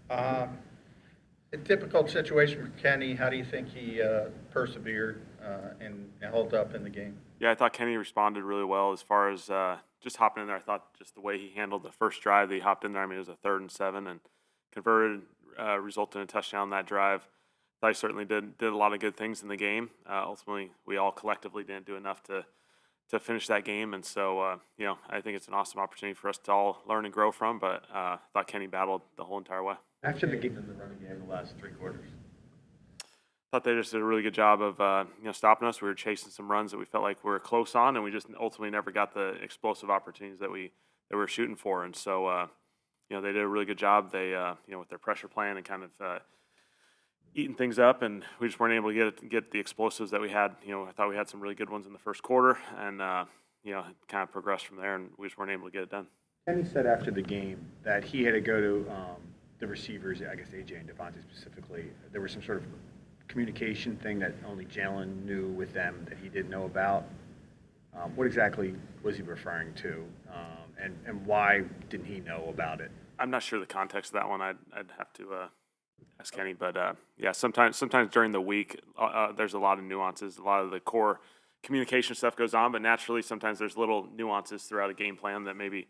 A difficult situation for Kenny. How do you think he persevered and held up in the game? Yeah, I thought Kenny responded really well as far as just hopping in there. I thought just the way he handled the first drive that he hopped in there. I mean, it was a 3rd and 7 and converted, resulted in a touchdown that drive. I certainly did a lot of good things in the game. Ultimately, we all collectively didn't do enough to finish that game, and so I think it's an awesome opportunity for us to all learn and grow from. But I thought Kenny battled the whole entire way. After the game in the running game, the last 3 quarters. Thought they just did a really good job of stopping us. We were chasing some runs that we felt like we were close on, and we just ultimately never got the explosive opportunities that we were shooting for. And so they did a really good job. They with their pressure plan and kind of eating things up, and we just weren't able to get the explosives that we had. I thought we had some really good ones in the first quarter, and it kind of progressed from there, and we just weren't able to get it done. Kenny said after the game that he had to go to the receivers, I guess AJ and Devontae specifically. There was some sort of communication thing that only Jalen knew with them that he didn't know about. What exactly was he referring to, and why didn't he know about it? I'm not sure the context of that one. I'd have to ask Kenny, but sometimes during the week there's a lot of nuances. A lot of the core communication stuff goes on, but naturally sometimes there's little nuances throughout a game plan that maybe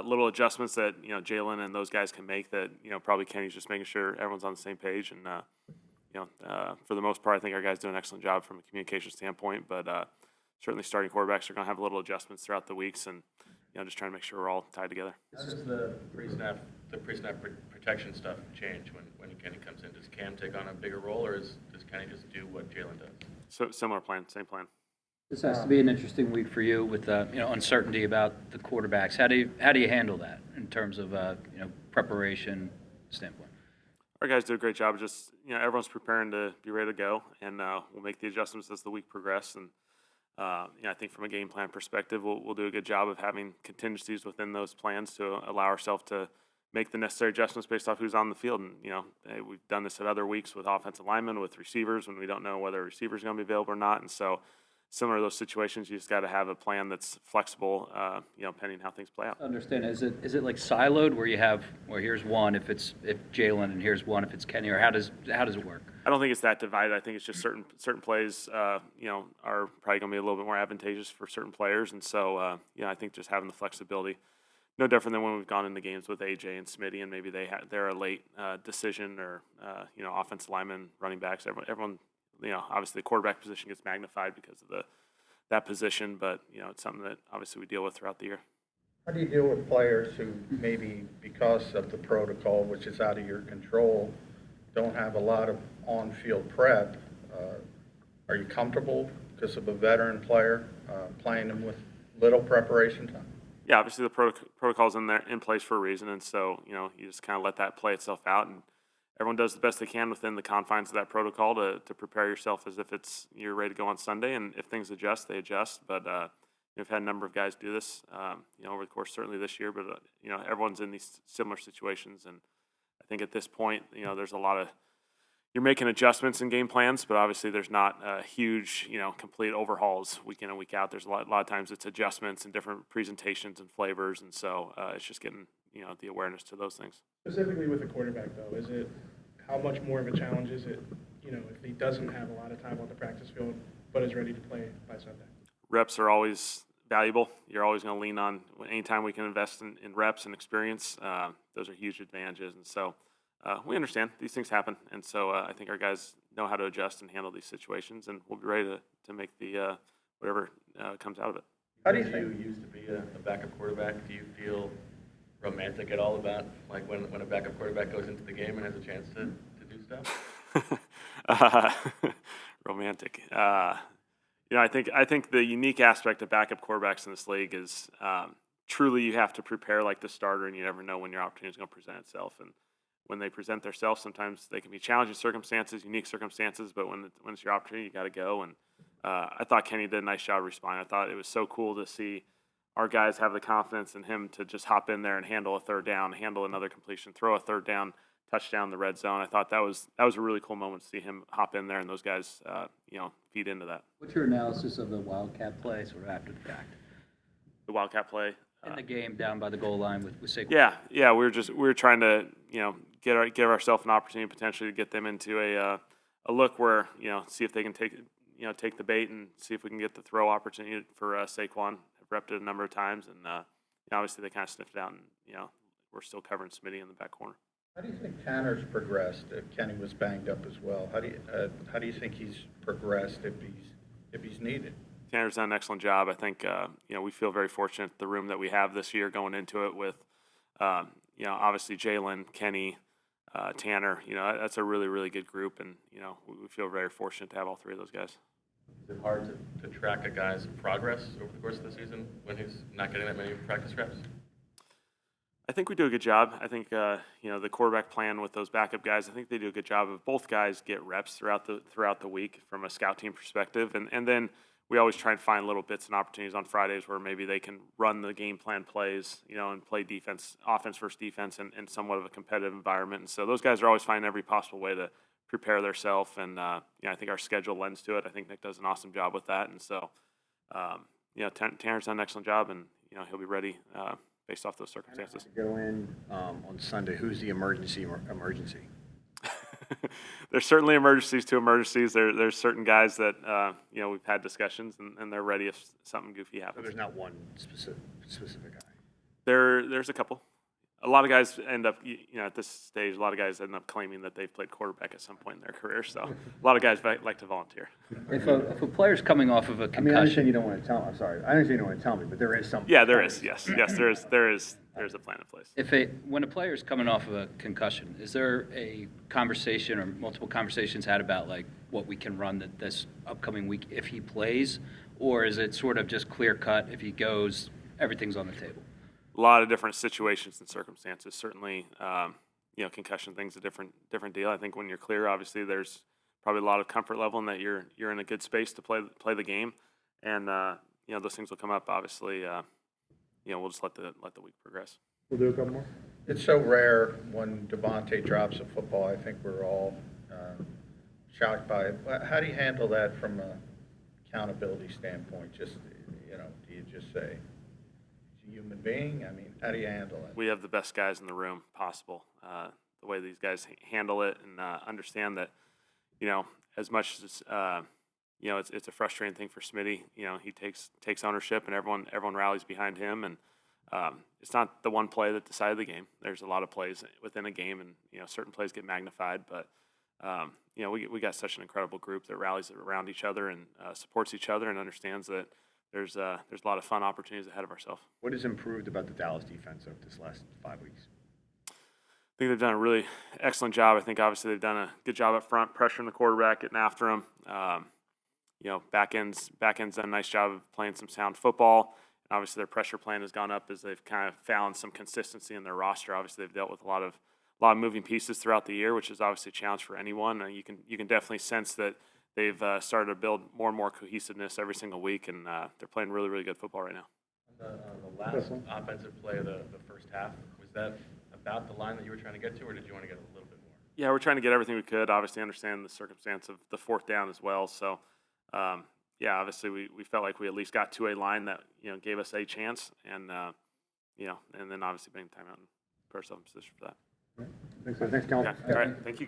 little adjustments that Jalen and those guys can make that probably Kenny's just making sure everyone's on the same page. And for the most part, I think our guys do an excellent job from a communication standpoint. But certainly starting quarterbacks are going to have little adjustments throughout the weeks, and just trying to make sure we're all tied together. How does the pre-snap protection stuff change when Kenny comes in? Does Cam take on a bigger role, or does Kenny just do what Jalen does? So similar plan, same plan. This has to be an interesting week for you with uncertainty about the quarterbacks. How do you handle that in terms of preparation standpoint? Our guys do a great job of just everyone's preparing to be ready to go, and we'll make the adjustments as the week progresses. And I think from a game plan perspective, we'll do a good job of having contingencies within those plans to allow ourselves to make the necessary adjustments based off who's on the field. And we've done this at other weeks with offensive linemen, with receivers, when we don't know whether a receiver's going to be available or not. And so, similar to those situations, you just got to have a plan that's flexible, pending how things play out. Understand? Is it like siloed where you have here's one if Jalen and here's one if it's Kenny, or how does it work? I don't think it's that divided. I think it's just certain plays, are probably going to be a little bit more advantageous for certain players, and so I think just having the flexibility, no different than when we've gone into games with AJ and Smitty, and maybe they're a late decision, or offensive linemen, running backs, everyone. Obviously the quarterback position gets magnified because of that position, but it's something that obviously we deal with throughout the year. How do you deal with players who maybe because of the protocol, which is out of your control, don't have a lot of on-field prep? Are you comfortable because of a veteran player playing them with little preparation time? Yeah, obviously the protocol's in place for a reason, and so you just kind of let that play itself out, and everyone does the best they can within the confines of that protocol to prepare yourself as if you're ready to go on Sunday. And if things adjust, they adjust. But we've had a number of guys do this, over the course certainly this year. But everyone's in these similar situations, and I think at this point, there's a lot of you're making adjustments in game plans, but obviously there's not huge, complete overhauls week in and week out. There's a lot of times it's adjustments and different presentations and flavors, and so it's just getting the awareness to those things. Specifically with the quarterback, though, how much more of a challenge is it, if he doesn't have a lot of time on the practice field but is ready to play by Sunday? Reps are always valuable. You're always going to lean on anytime we can invest in reps and experience. Those are huge advantages, and so we understand these things happen, and so I think our guys know how to adjust and handle these situations, and we'll be ready to make the whatever comes out of it. How do you used to be a backup quarterback? Do you feel romantic at all about when a backup quarterback goes into the game and has a chance to do stuff? Romantic. I think the unique aspect of backup quarterbacks in this league is truly you have to prepare like the starter, and you never know when your opportunity is going to present itself. And when they present themselves, sometimes they can be challenging circumstances, unique circumstances. But when it's your opportunity, you got to go. And I thought Kenny did a nice job responding. I thought it was so cool to see our guys have the confidence in him to just hop in there and handle a third down, handle another completion, throw a third down touchdown in the red zone. I thought that was a really cool moment to see him hop in there and those guys, feed into that. What's your analysis of the Wildcat play sort of after the fact? The Wildcat play in the game down by the goal line with SAQUON? Yeah, we were trying to give ourselves an opportunity potentially to get them into a look where, see if they can take the bait and see if we can get the throw opportunity for Saquon. I've repped it a number of times, and obviously they kind of sniffed it out, and we're still covering Smitty in the back corner. How do you think Tanner's progressed? Kenny was banged up as well. How do you think he's progressed if he's needed? Tanner's done an excellent job. I think we feel very fortunate the room that we have this year going into it with obviously Jalen, Kenny, Tanner. That's a really, really good group, and we feel very fortunate to have all three of those guys. Is it hard to track a guy's progress over the course of the season when he's not getting that many practice reps? I think we do a good job. I think the quarterback plan with those backup guys, I think they do a good job of both guys get reps throughout the week from a scout team perspective, and then we always try and find little bits and opportunities on Fridays where maybe they can run the game plan plays, and play offense versus defense in somewhat of a competitive environment. And so those guys are always finding every possible way to prepare themselves, and I think our schedule lends to it. I think Nick does an awesome job with that, and so Tanner's done an excellent job, and he'll be ready based off those circumstances. Go in on Sunday. Who's the emergency? There's certainly emergencies to emergencies. There's certain guys that we've had discussions, and they're ready if something goofy happens. So there's not one specific guy. There's a couple. A lot of guys end up, at this stage, a lot of guys end up claiming that they've played quarterback at some point in their career. So a lot of guys like to volunteer. If a player's coming off of a concussion, I understand you don't want to tell. I'm sorry. I understand you don't want to tell me, but there is some. Yeah, there is. Yes, there's a plan in place. when a player's coming off of a concussion, is there a conversation or multiple conversations had about like what we can run this upcoming week if he plays, or is it sort of just clear cut? If he goes, everything's on the table. A lot of different situations and circumstances. Certainly, concussion thing's a different deal. I think when you're clear, obviously there's probably a lot of comfort level in that you're in a good space to play the game, and those things will come up. Obviously, we'll just let the week progress. We'll do a couple more. It's so rare when Devontae drops a football. I think we're all shocked by it. How do you handle that from an accountability standpoint? Just do you just say, human being? I mean, how do you handle it? We have the best guys in the room possible. The way these guys handle it and understand that, as much as it's a frustrating thing for Smitty. He takes ownership, and everyone rallies behind him. And it's not the one play that decided the game. There's a lot of plays within a game, and certain plays get magnified. But we got such an incredible group that rallies around each other and supports each other and understands that there's a lot of fun opportunities ahead of ourselves. What has improved about the Dallas defense over this last 5 weeks? I think they've done a really excellent job. I think obviously they've done a good job up front, pressuring the quarterback, getting after him. Back end's done a nice job of playing some sound football. And obviously their pressure plan has gone up as they've kind of found some consistency in their roster. Obviously they've dealt with a lot of moving pieces throughout the year, which is obviously a challenge for anyone. And you can definitely sense that they've started to build more and more cohesiveness every single week, and they're playing really, really good football right now. The last offensive play of the first half, was that about the line that you were trying to get to, or did you want to get a little bit more? Yeah, we're trying to get everything we could. Obviously, understand the circumstance of the fourth down as well. So, obviously we felt like we at least got to a line that gave us a chance, and and then obviously bring time out and put ourselves in position for that. Thanks, Kellen. Okay. All right, thank you guys.